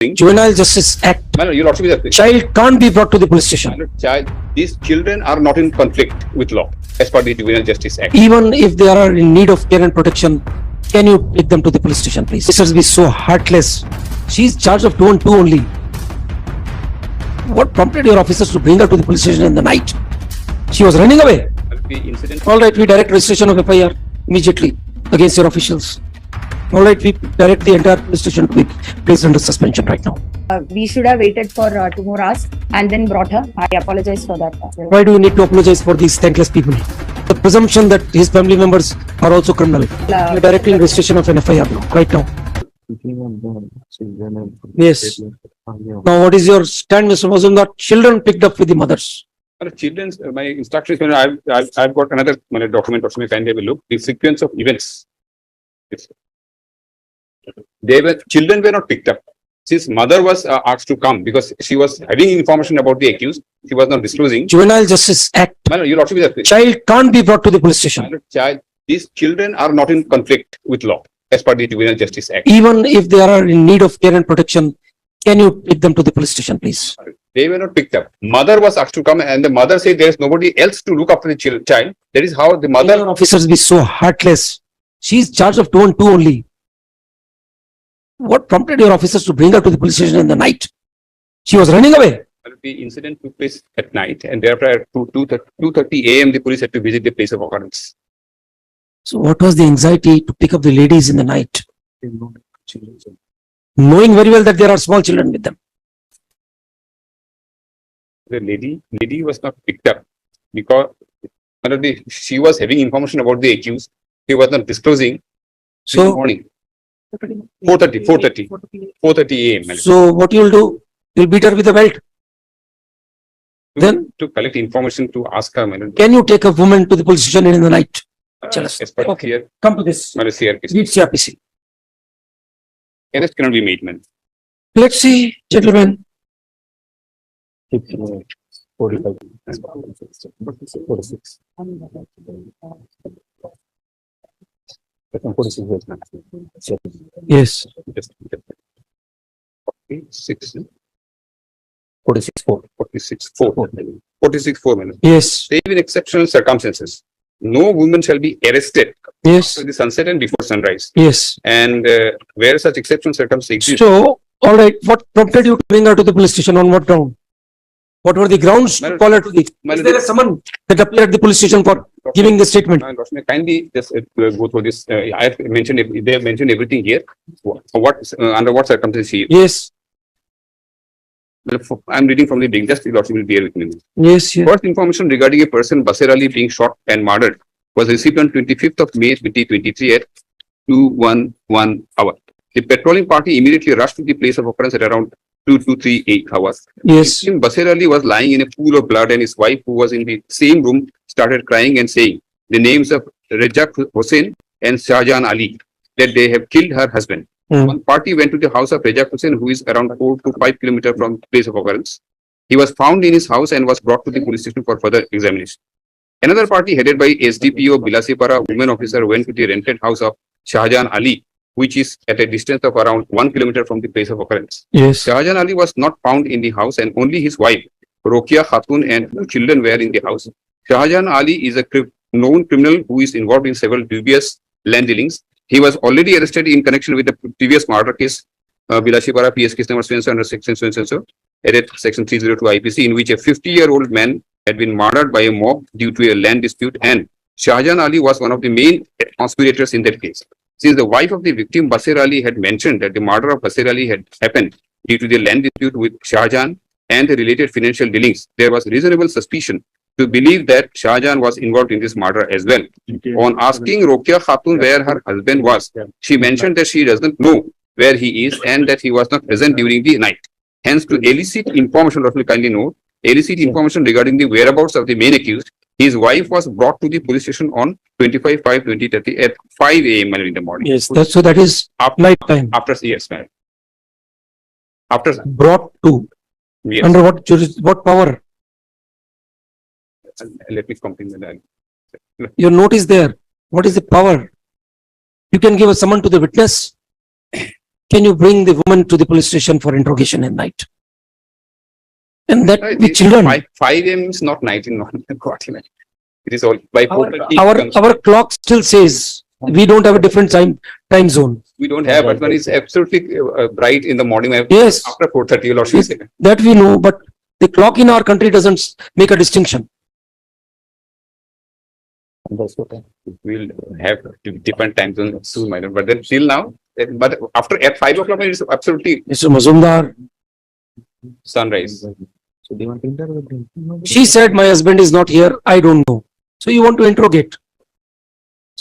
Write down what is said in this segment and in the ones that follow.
Juvenile Justice Act. No, you'll also be the Child can't be brought to the police station. child. These children are not in conflict with law as per the Juvenile Justice Act. Even if they are in need of care and protection, can you take them to the police station, please? Officers be so heartless. She's charged of 2 and 2 only. What prompted your officers to bring her to the police station in the night? She was running away. The incident. All right, we direct registration of FIR immediately against your officials. All right, we direct the entire police station to be placed under suspension right now. We should have waited for 2 more hours and then brought her. I apologize for that. Why do you need to apologize for these thankless people? The presumption that his family members are also criminal. We're directing registration of an FIR right now. Yes. Now, what is your stand, Mr. Mazumdar? Children picked up with the mothers. Children's, my instructions, I've got another document also, may kindly have a look. The sequence of events. Children were not picked up. Since mother was asked to come because she was having information about the accused, she was not disclosing. Juvenile Justice Act. No, you'll also be the Child can't be brought to the police station. child. These children are not in conflict with law as per the Juvenile Justice Act. Even if they are in need of care and protection, can you take them to the police station, please? They were not picked up. Mother was asked to come and the mother said there is nobody else to look after the child. That is how the mother. Your officers be so heartless. She's charged of 2 and 2 only. What prompted your officers to bring her to the police station in the night? She was running away. The incident took place at night and thereafter at 2:30 a.m. the police had to visit the place of occurrence. So what was the anxiety to pick up the ladies in the night? Knowing very well that there are small children with them. The lady was not picked up because she was having information about the accused. She was not disclosing. So in the morning. 4:30 a.m. So what you'll do? You'll beat her with a belt. Then to collect information to ask her. Can you take a woman to the police station in the night? As per Okay. here, Come to this. CRPC. Beat CRPC. Arrest cannot be made, man. Let's see, gentlemen. 45. Yes. 46.4 minutes. Yes. Save in exceptional circumstances. No woman shall be arrested Yes. after the sunset and before sunrise. Yes. And where such exceptional circumstances exist. So, all right. What prompted you to bring her to the police station? On what ground? What were the grounds to call her to the? Is there a someone that appeared at the police station for giving the statement? Kindly just go through this. I have mentioned. They have mentioned everything here. What under what circumstances she? Yes. I'm reading from the beginning. Just will bear with me. Yes. Yes. First information regarding a person Basir Ali being shot and murdered was received on 25th of May 2023 at 2:11 hour. The patrolling party immediately rushed to the place of occurrence at around 2:38 hours. Yes. Basir Ali was lying in a pool of blood and his wife, who was in the same room, started crying and saying the names of Rajak Hussain and Shahjahan Ali, that they have killed her husband. One party went to the house of Rajak Hussain, who is around 4 to 5 kilometers from the place of occurrence. He was found in his house and was brought to the police station for further examination. Another party headed by SDPO Bilasipara women officer went to the rented house of Shahjahan Ali, which is at a distance of around 1 kilometer from the place of occurrence. Yes. Shahjahan Ali was not found in the house and only his wife, Rokia Khatun, and 2 children were in the house. Shahjahan Ali is a known criminal who is involved in several dubious land dealings. He was already arrested in connection with the previous murder case, Bilashipara PS case number so under section so, edit section 302 IPC, in which a 50-year-old man had been murdered by a mob due to a land dispute, and Shahjahan Ali was one of the main conspirators in that case. Since the wife of the victim, Basir Ali, had mentioned that the murder of Basir Ali had happened due to the land dispute with Shahjahan and the related financial dealings, there was reasonable suspicion to believe that Shahjahan was involved in this murder as well. On asking Rokia Khatun where her husband was, she mentioned that she doesn't know where he is and that he was not present during the night. Hence, to elicit information, kindly note, elicit information regarding the whereabouts of the main accused, his wife was brought to the police station on 25/5/2030 at 5 a.m. in the morning. Yes. So that is night time. After, yes, ma'am. After, Brought to. yes. Under what power? Let me compliment that. Your note is there. What is the power? You can give a summon to the witness. can you bring the woman to the police station for interrogation at night? And that with children. 5 a.m. is not night in Guwahati. It is all by 4:30 comes- Our clock still says we don't have a different time zone. we don't have, but when it's absolutely bright in the morning. Yes. After 4:30, your lordship said. That we know, but the clock in our country doesn't make a distinction. We'll have different time zones soon, my lord. But then till now, but after at 5 o'clock, it's absolutely Mr. Mazumdar, sunrise. she said my husband is not here. I don't know. So you want to interrogate.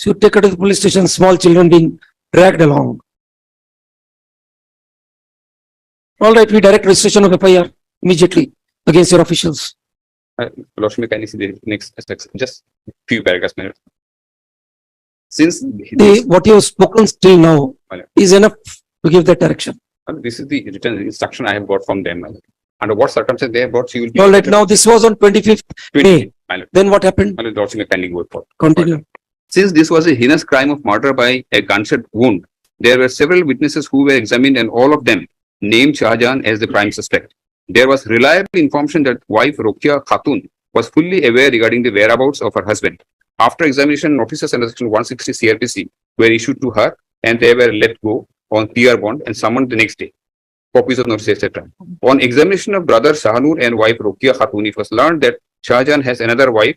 So you take her to the police station, small children being dragged along. All right, we direct registration of FIR immediately against your officials. Lordship, can you see the next text? Just few paragraphs, my lord. Since What you have spoken till now My lord. is enough to give that direction. This is the written instruction I have got from them, my lord. Under what circumstances they have brought, she will be. All right, now this was on 25th May. My lord. Then what happened? My lord, Lordship, kindly go for. Continue. Since this was a heinous crime of murder by a gunshot wound, there were several witnesses who were examined and all of them named Shahjahan as the prime suspect. There was reliable information that wife Rohit Khatun was fully aware regarding the whereabouts of her husband. After examination, notices under section 160 CRPC were issued to her and they were let go on PR bond and summoned the next day. Copies of notices, etc. On examination of brother Shahanur and wife Rohit Khatun, it was learned that Shahjahan has another wife,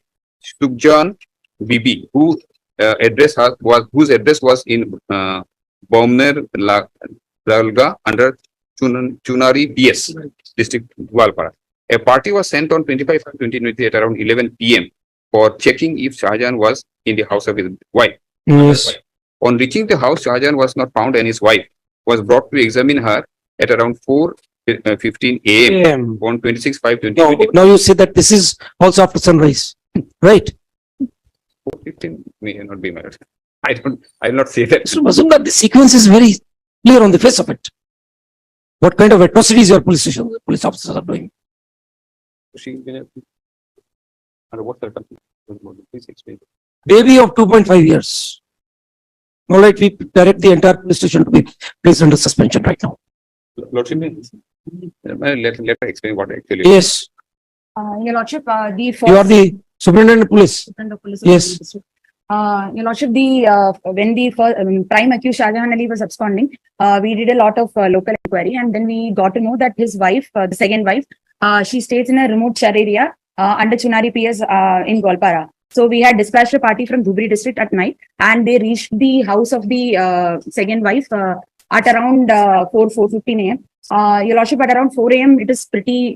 Sukhjan Bibi, whose address was in Bomner Lalga under Chunari PS district Gwalpara. A party was sent on 25/2023 at around 11 p.m. for checking if Shahjahan was in the house of his wife. Yes. On reaching the house, Shahjahan was not found and his wife was brought to examine her at around 4:15 a.m. on 26/5/2023. Now you say that this is also after sunrise, right? 4:15 may not be married. I will not say that. Mr. Mazumdar, the sequence is very clear on the face of it. What kind of atrocities your police officers are doing? Under what circumstances? Please explain. Baby of 2.5 years. All right, we direct the entire police station to be placed under suspension right now. Lordship, let her explain what actually. Yes, Your Lordship, the you are the superintendent of police. Yes. Your Lordship, when the first, prime accused Shahjahan Ali was absconding, we did a lot of local inquiry and then we got to know that his wife, the second wife, she stays in a remote Char area under Chunari PS in Gwalpara. So we had dispatched a party from Dhubri district at night and they reached the house of the second wife at around 4:15 a.m. Your Lordship, at around 4 a.m. it is pretty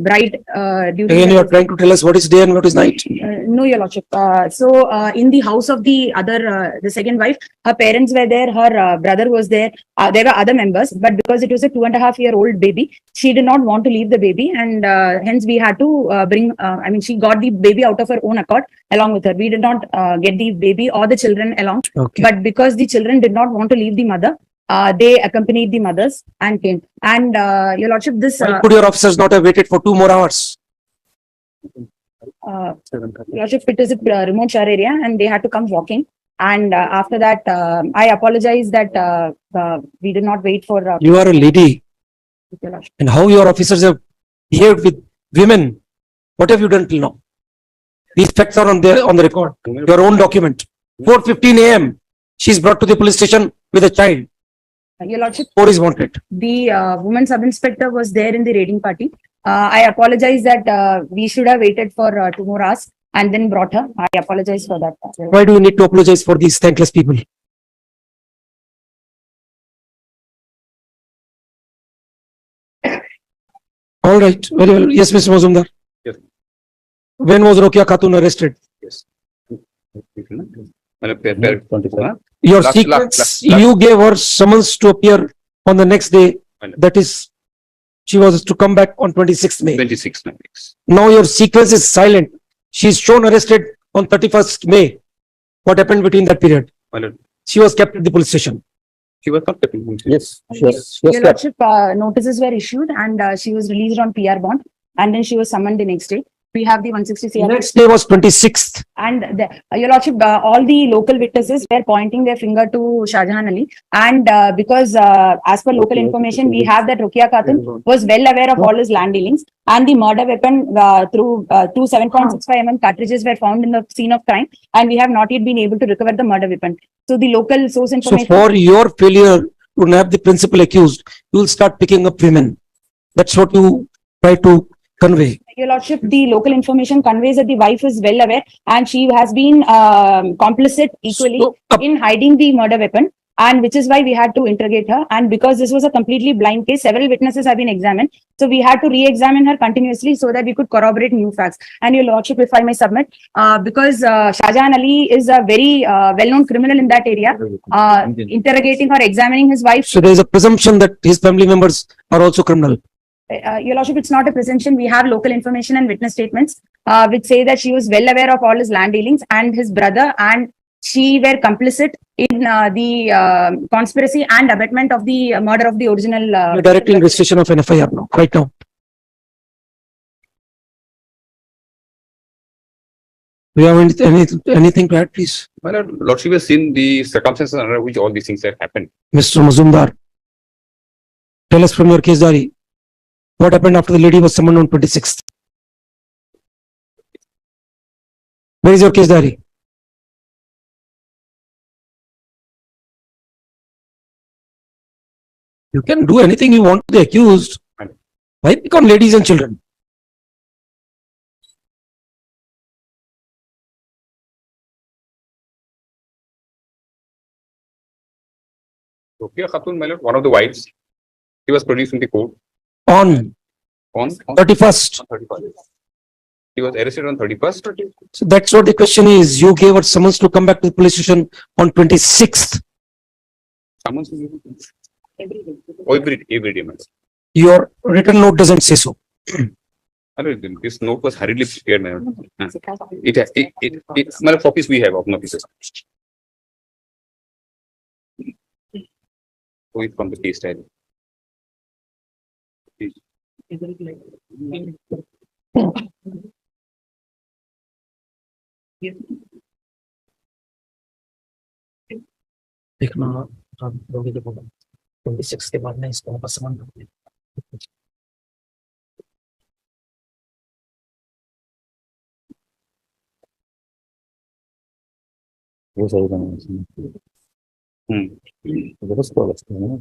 bright. Again, you are trying to tell us what is day and what is night. No, Your Lordship. In the house of the other, the second wife, her parents were there, her brother was there. There were other members, but because it was a 2.5-year-old baby, she did not want to leave the baby, and hence we had to bring. She got the baby out of her own accord along with her. We did not get the baby or the children along, Okay. but because the children did not want to leave the mother, they accompanied the mothers and came. And Your Lordship, this. Why could your officers not have waited for 2 more hours? Lordship, it is a remote Char area and they had to come walking. And after that, I apologize that we did not wait for. You are a lady, Your Lordship. and how your officers have behaved with women. What have you done till now? These facts are on the record. Your own document. 4:15 a.m. She is brought to the police station with a child. Your Lordship, 4 is wanted. the woman sub-inspector was there in the raiding party. I apologize that we should have waited for 2 more hours and then brought her. I apologize for that. Why do you need to apologize for these thankless people? All right, very well. Yes, Mr. Mazumdar. Yes. When was Rohit Khatun arrested? Yes. Your Last- sequence, last- you gave her summons to appear on the next day. Final. That is, she was to come back on 26th May. 26 minutes. Now your sequence is silent. She is shown arrested on 31st May. What happened between that period? My lord, She was kept at the police station. she was not taking. Yes, Your Lordship, notices were issued and she was released on PR bond and then she was summoned the next day. We have the 160 CR. Next day was 26th. And your lordship, all the local witnesses were pointing their finger to Shah Jahan Ali. And because as per local information, we have that Rokia Khatun was well aware of all his land dealings. And the murder weapon through 7.65 mm cartridges were found in the scene of crime. And we have not yet been able to recover the murder weapon. So the local source So information. for your failure to nab the principal accused, you will start picking up women. That's what you try to convey. Your lordship, the local information conveys that the wife is well aware and she has been complicit equally So, in hiding the murder weapon, and which is why we had to interrogate her. And because this was a completely blind case, several witnesses have been examined. So we had to re-examine her continuously so that we could corroborate new facts. And your lordship, if I may submit, because Shah Jahan Ali is a very well-known criminal in that area, interrogating or examining his wife. So there is a presumption that his family members are also criminal. Your lordship, it's not a presumption. We have local information and witness statements which say that she was well aware of all his land dealings, and his brother and she were complicit in the conspiracy and abetment of the murder of the original. You're directly in registration of an FIR now, right now. Do you have anything to add, please? My lordship has seen the circumstances under which all these things have happened. Mr. Mazumdar, tell us from your case diary, what happened after the lady was summoned on 26th? Where is your case diary? You can do anything you want to the accused. Why pick on ladies and children? Rokia Khatun, my lord, one of the wives, he was produced in the court On on 31st. 31st. He was arrested on 31st. So that's what the question is. You gave her summons to come back to the police station on 26th. Summons every day, madam. Your written note doesn't say so. This note was hurriedly prepared, madam. Madam, copies we have of notices. From the case diary. देखना आप लोग के बोला 26 के बाद में इसको वापस समन कर दिया वो सही बना बहुत स्कोर है ना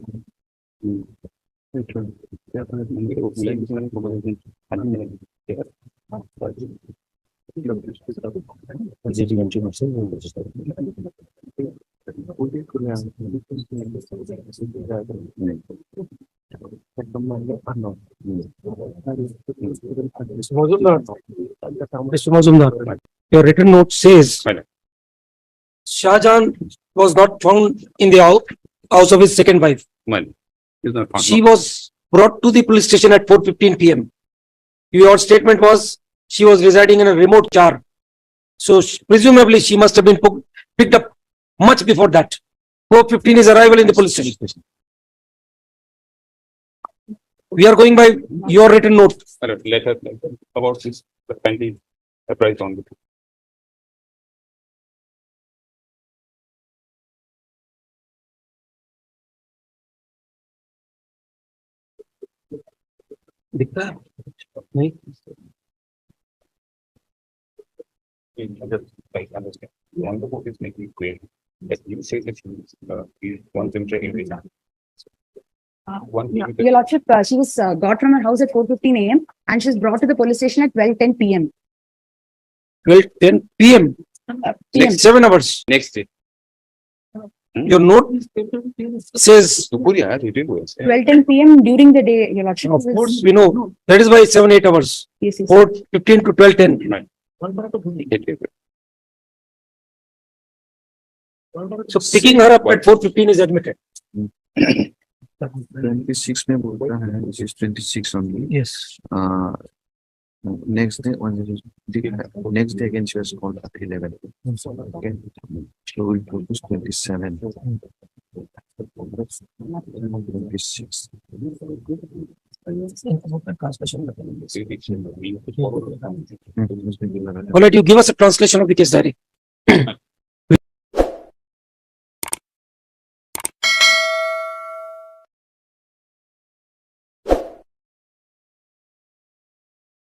Mr. Mazumdar, your written note says Shah Jahan was not found in the house of his second wife. She was brought to the police station at 4:15 p.m. Your statement was she was residing in a remote char. So presumably she must have been picked up much before that. 4:15 is arrival in the police station. We are going by your written note. Let her about this kindly apprise on the. दिखता है नहीं Just like understand. One the book is making it clear that you say that he wants him to increase. Your lordship, she was got from her house at 4:15 a.m. and she was brought to the police station at 12:10 p.m. 12:10 p.m. Next 7 hours. Next day. Your note says 12:10 p.m. during the day, your lordship. of course we know that is why 7-8 hours. Yes, yes. 4:15 to 12:10. Right. So picking her up at 4:15 is admitted. 26 में बोलता है, which is 26 only. Yes. Next day again she was called at 11. Okay. So we focus 27. 26. All right, you give us a translation of the case diary.